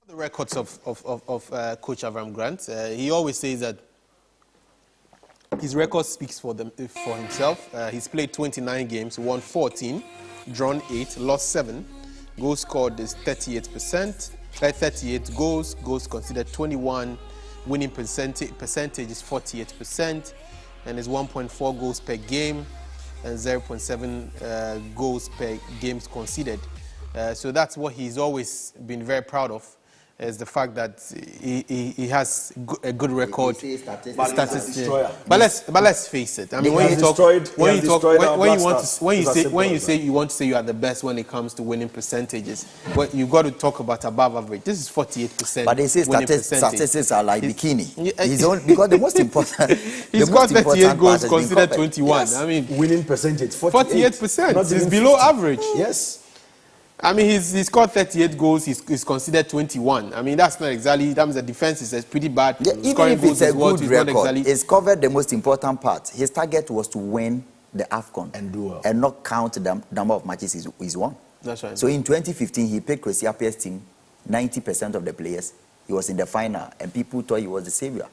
The records of Coach Avram Grant. He always says that his record speaks for himself. He's played 29 games, won 14, drawn 8, lost 7. Goals scored is 38%. 38 goals considered 21. Winning percentage is 48%, and is 1.4 goals per game and 0.7 goals per games conceded. So that's what he's always been very proud of, is the fact that he has a good record. But let's face it. I mean, when you say you want to say you are the best when it comes to winning percentages, but you got to talk about above average. This is 48%. But they say statistics are like bikini. Because the most important. He's got 38 goals, considered 21. Yes. I mean, winning percentage 48%. It's below average. Yes. I mean, he's scored 38 goals. He's considered 21. I mean, that's not exactly. That means the defense is pretty bad. Yeah, even if it's a good record, it's covered the most important part. His target was to win the AFCON and do well, and not count the number of matches he's won. That's right. So in 2015, he picked Kwesi Appiah's team. 90% of the players, he was in the final, and people thought he was the savior.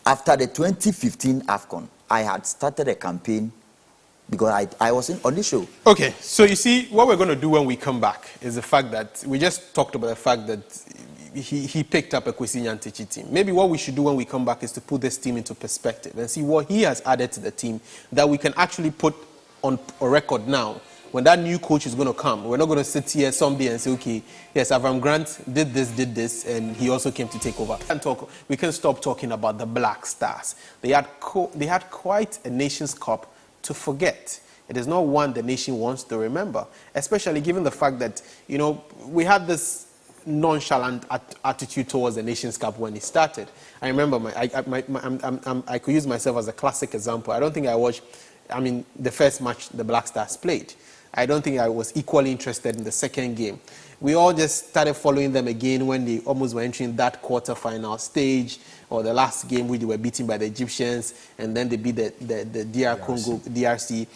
After the 2015 AFCON, I had started a campaign. Because I was on this show. Okay, so you see, what we're going to do when we come back is the fact that we just talked about the fact that he picked up a Kwesi Nyantakyi team. Maybe what we should do when we come back is to put this team into perspective and see what he has added to the team that we can actually put on a record now. When that new coach is going to come, we're not going to sit here someday and say, okay, yes, Avram Grant did this, and he also came to take over. We can stop talking about the Black Stars. They had quite a Nations Cup to forget. It is not one the nation wants to remember, especially given the fact that, you know, we had this nonchalant attitude towards the Nations Cup when it started. I remember I could use myself as a classic example. I don't think I watched, the first match the Black Stars played. I don't think I was equally interested in the second game. We all just started following them again when they almost were entering that quarter-final stage, or the last game where they were beaten by the Egyptians, and then they beat the DRC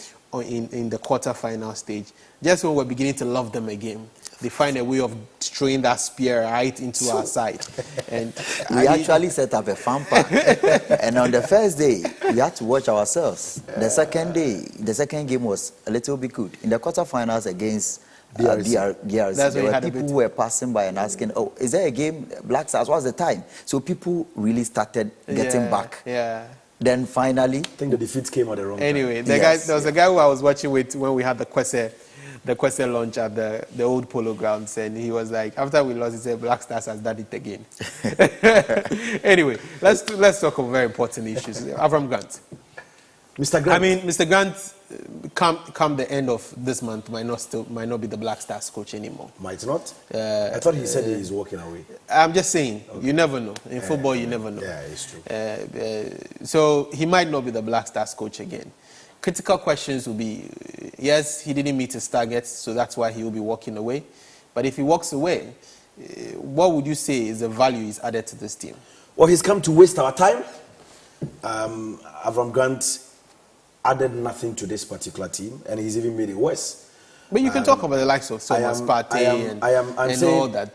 in the quarter-final stage. Just when we're beginning to love them again, they find a way of throwing that spear right into our side. And we actually set up a fan park. And on the first day, we had to watch ourselves. The second game was a little bit good. In the quarterfinals against DRC, there were people who were passing by and asking, oh, is there a game, Black Stars, what's the time? So people really started getting back. Yeah. Then finally, I think the defeat came at the wrong time. Anyway, there was a guy who I was watching with when we had the Kwesi launch at the old polo grounds, and he was like, after we lost, he said, Black Stars has done it again. Anyway, let's talk about very important issues. Avram Grant. Mr. Grant. Mr. Grant, come the end of this month, might not be the Black Stars coach anymore. Might not? I thought he said he's walking away. I'm just saying, okay. You never know. In football, you never know. Yeah, it's true. So he might not be the Black Stars coach again. Critical questions will be, yes, he didn't meet his targets, so that's why he will be walking away. But if he walks away, what would you say is the value he's added to this team? Well, he's come to waste our time. Avram Grant added nothing to this particular team, and he's even made it worse. But you can talk about the likes of Thomas Partey and all that.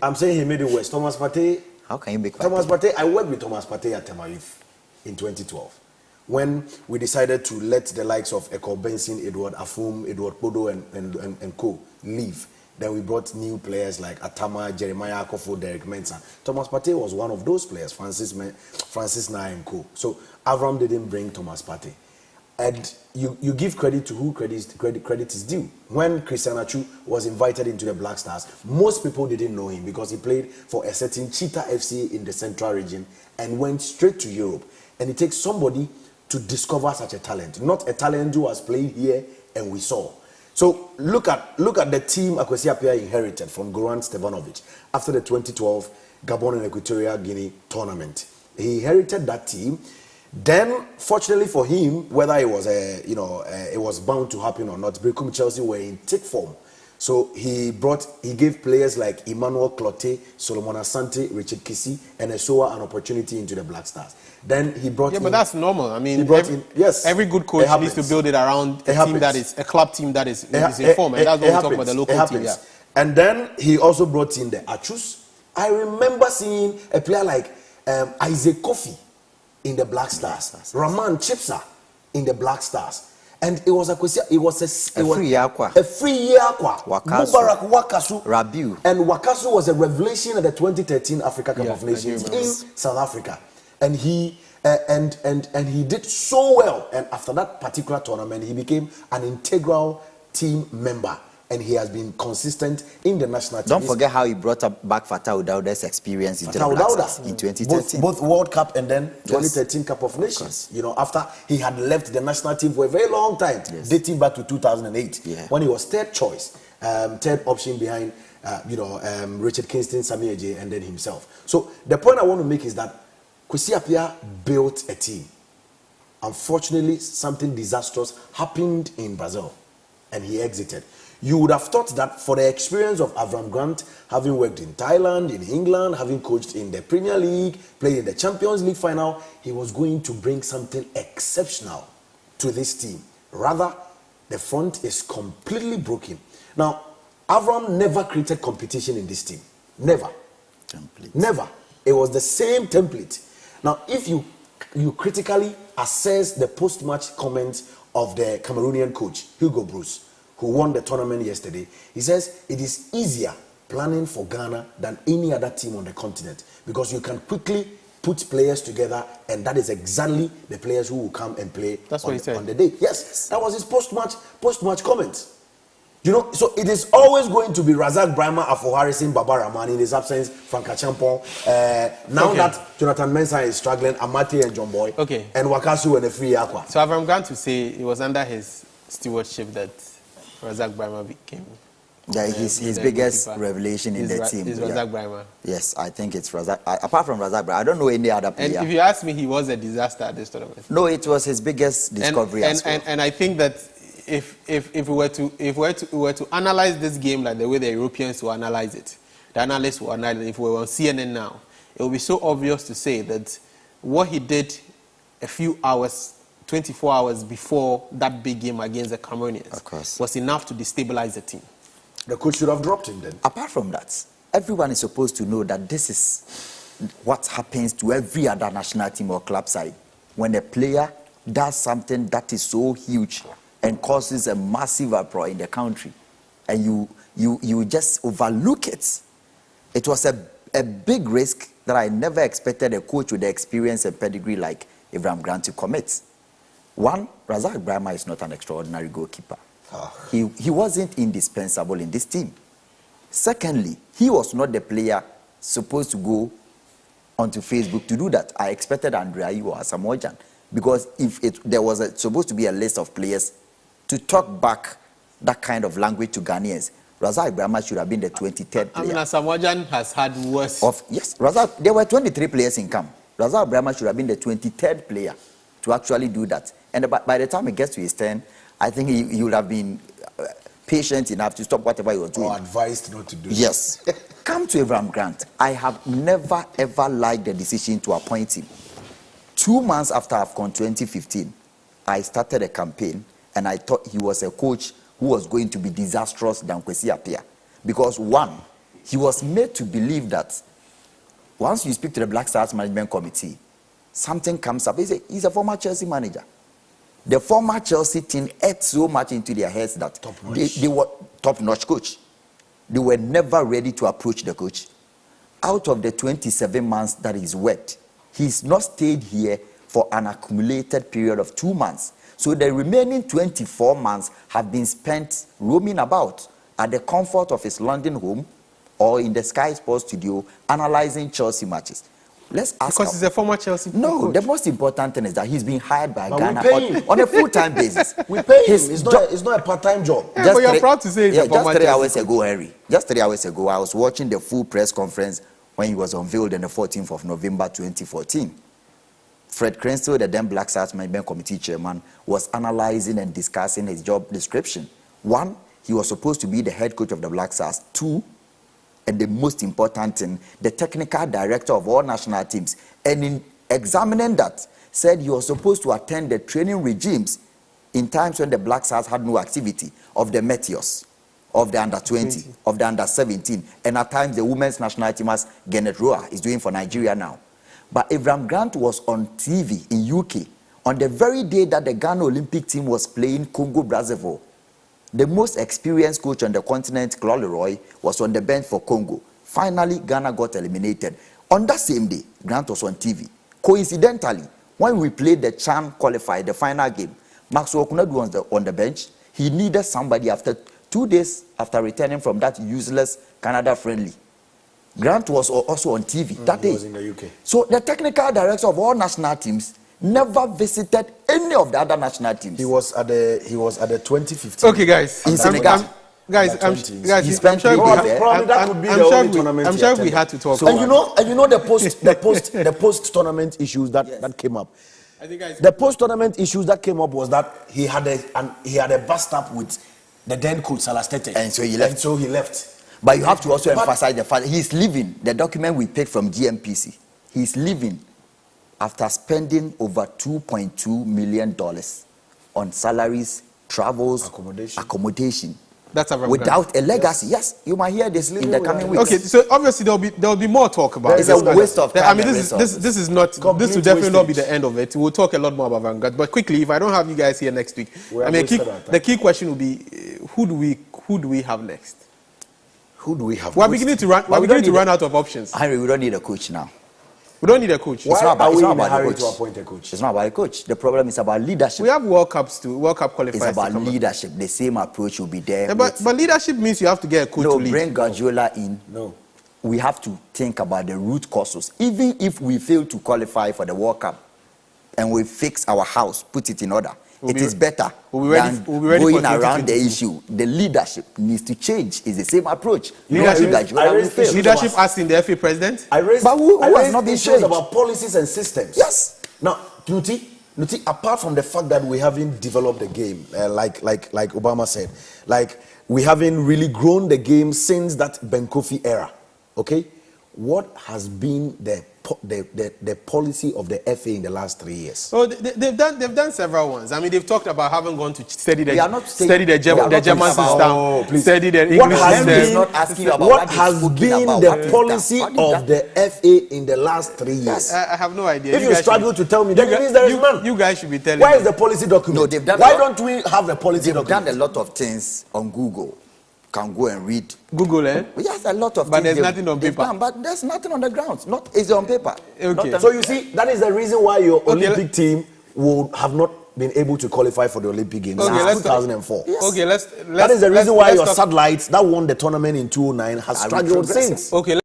I'm saying he made it worse. Thomas Partey. How can you make Thomas Partey? I worked with Thomas Partey at Tema Youth in 2012. When we decided to let the likes of Eko Benson, Edward Afum, Edward Podo, and co. leave, then we brought new players like Atama, Jeremiah Akofo, Derek Mensah. Thomas Partey was one of those players, Francis Nye and co. So Avram didn't bring Thomas Partey. And you give credit to who credit is due. When Christian Atsu was invited into the Black Stars, most people didn't know him because he played for a certain Cheetah FC in the Central region and went straight to Europe. And it takes somebody to discover such a talent, not a talent who has played here and we saw. So look at the team Kwesi Appiah inherited from Goran Stevanovic after the 2012 Gabon and Equatorial Guinea tournament. He inherited that team. Then, fortunately for him, whether it was it was bound to happen or not, Berekum Chelsea were in thick form. So he gave players like Emmanuel Cloté, Solomon Asante, Richard Kisi, and Esoa an opportunity into the Black Stars. Then he brought in... but that's normal. I mean, every good coach needs to build it around a club team that is in form. And that's what we talk about the local team. Yeah. And then he also brought in the Achus, I remember seeing a player like Isaac Kofi in the Black Stars, Rahman Chipsa in the Black Stars. And it was a free year Wakasu. Mubarak Wakasu. Rabiu. And Wakasu was a revelation at the 2013 Africa Cup of Nations in South Africa. And he and he did so well. And after that particular tournament, he became an integral team member. And he has been consistent in the national team. Don't forget how he brought up back Fatah Udauda's experience into the Black Stars in 2013. Both World Cup and then 2013 Cup of Nations. You know, after he had left the national team for a very long time, dating back to 2008, when he was third choice, third option behind, Richard Kingston, Sami Eje, and then himself. So the point I want to make is that Kwesi Appiah built a team. Unfortunately, something disastrous happened in Brazil, and he exited. You would have thought that for the experience of Avram Grant, having worked in Thailand, in England, having coached in the Premier League, played in the Champions League final, he was going to bring something exceptional to this team. Rather, the front is completely broken. Now, Avram never created competition in this team. Never. Never. It was the same template. Now, if you critically assess the post-match comments of the Cameroonian coach, Hugo Bruce, who won the tournament yesterday, he says it is easier planning for Ghana than any other team on the continent because you can quickly put players together, and that is exactly the players who will come and play on the day. Yes, that was his post-match comment. You know, so it is always going to be Razak Brahma, Afo Harrison, Baba Rahman in his absence, Frank Achampong. Now that Jonathan Mensah is struggling, Amati and John Boy, and Wakasu and the free Aqua. So I'm going to say it was under his stewardship that Razak Brahma became. Yeah, his biggest revelation in the team. Is Razak Brahma. Yes, I think it's Razak. Apart from Razak Brahma, I don't know any other player. And if you ask me, he was a disaster at this tournament. No, it was his biggest discovery as well. And I think that if we were to analyze this game like the way the Europeans will analyze it, the analysts will analyze it. If we were on CNN now, it will be so obvious to say that what he did a few hours, 24 hours before that big game against the Cameroonians was enough to destabilize the team. The coach should have dropped him then. Apart from that, everyone is supposed to know that this is what happens to every other national team or club side. When a player does something that is so huge and causes a massive uproar in the country, and you just overlook it. It was a big risk that I never expected a coach with the experience and pedigree like Avram Grant to commit. One, Razak Brahma is not an extraordinary goalkeeper. He wasn't indispensable in this team. Secondly, he was not the player supposed to go onto Facebook to do that. I expected Andrea or Asamoah Gyan, because if there was supposed to be a list of players to talk back that kind of language to Ghanaians, Razak Brahma should have been the 23rd player. I mean, Asamoah Gyan has had worse. Yes, Razak, there were 23 players in camp. Razak Brahma should have been the 23rd player to actually do that. And by the time it gets to his turn, I think he would have been patient enough to stop whatever he was doing. Or advised not to do it. Yes. Come to Avram Grant. I have never, ever liked the decision to appoint him. 2 months after AFCON 2015, I started a campaign, and I thought he was a coach who was going to be disastrous than Kwesi Appiah. Because one, he was made to believe that once you speak to the Black Stars Management Committee, something comes up. He's a former Chelsea manager. The former Chelsea team ate so much into their heads that they were top-notch coach. They were never ready to approach the coach. Out of the 27 months that he's worked, he's not stayed here for an accumulated period of 2 months. So the remaining 24 months have been spent roaming about at the comfort of his London home or in the Sky Sports studio analyzing Chelsea matches. Let's ask because he's a former Chelsea coach. No, the most important thing is that he's been hired by Ghana on a full-time basis. We pay him. It's not a part-time job. Yeah, but you're proud to say he's a former just 3 hours ago, Harry. Just 3 hours ago, I was watching the full press conference when he was unveiled on the 14th of November 2014. Fred Crenstill, the then Black Stars Management Committee chairman, was analyzing and discussing his job description. One, he was supposed to be the head coach of the Black Stars. Two, and the most important thing, the technical director of all national teams. And in examining that, said he was supposed to attend the training regimes in times when the Black Stars had no activity of the Meteors. of the under 20, of the under 17, and at times the women's national team, as Gennett Roa is doing for Nigeria now. But Abraham Grant was on TV in UK on the very day that the Ghana Olympic team was playing Congo-Brazzaville. The most experienced coach on the continent, Claude Leroy, was on the bench for Congo. Finally, Ghana got eliminated. On that same day, Grant was on TV. Coincidentally, when we played the CHAN qualifier, the final game, Maxwell Konadu was on the bench. He needed somebody after 2 days after returning from that useless Canada friendly. Grant was also on TV that day. He was in the UK. So the technical director of all national teams never visited any of the other national teams. He was at the 2015. Okay, guys. In Senegal. He spent sure 3 we- days there. Probably that could be I'm the sure only we- tournament. I'm he sure we attended. had to talk And about you know the post tournament issues that came up. I think, guys, The post tournament issues that came up was that he had a bust up with the then coach Salah Stete. And so he left. But you have to also But- emphasize the fact that he's leaving. The document we picked from GMPC, he's leaving after spending over $2.2 million on salaries, travels, accommodation. That's Abraham without a legacy. Yes, you might hear this in the coming weeks. Okay, so obviously there'll be more talk about It's this. a waste of time. I mean, and this resources. is not. Complete This will definitely not be wastage. the end of it. We'll talk a lot more about Vanguard. But quickly, if I don't have you guys here next week, We I have mean, wasted our time. the key question will be, who do we have next? Who do we have? We're beginning to run. But We're we beginning don't to need run out of options. Henry, we don't need a coach now. We don't need a coach. Why not about- are it's we not in a about the hurry coach. to appoint a coach? It's not about a coach. The problem is about leadership. We have World Cup qualifiers. It's to about come up. leadership. The same approach will be there. Yeah, but leadership means you have to get a coach no, to lead. bring Guardiola in. No. We have to think about the root causes. Even if we fail to qualify for the World Cup and we fix our house, put it in order, it is better we'll be ready than for going around the 2022. issue. The leadership needs to change. It's the same approach. Leadership- Guardiola will raised fail. issues Leadership about- as in the FA president. I raised, But who I has raised not been issues changed? about policies and systems. Yes. Now, Nuti, apart from the fact that we haven't developed the game, like Obama said, like we haven't really grown the game since that Ben Kofi era. Okay, what has been the policy of the FA in the last 3 years? So they've done several ones. I mean, they've talked about having gone to study We are not saying- the we are German not system, talking about- study the What English has system. been- He's not asking you about what what he's has talking been about, the what is policy that? What is of the FA in the last 3 years? I have no idea. If you guys struggle should- to tell me, then it means there is none. You guys should be telling Where me. is the policy document? No, they've done Why a lot. don't we have the policy They've done document? a lot of things on Google. Can go and read. Google, eh? Yes, a lot of But things. there's they've- nothing on they've paper. done, but there's nothing on the ground. Not it's on paper. Okay. Not So you see, that is the reason why your Okay, Olympic team would have not been able to qualify for the Olympic Games Okay, since let's- 2004. Okay, let's. That is the reason why let's your talk- satellites that won the tournament in 2009 has Are we struggled progressing? since. Okay.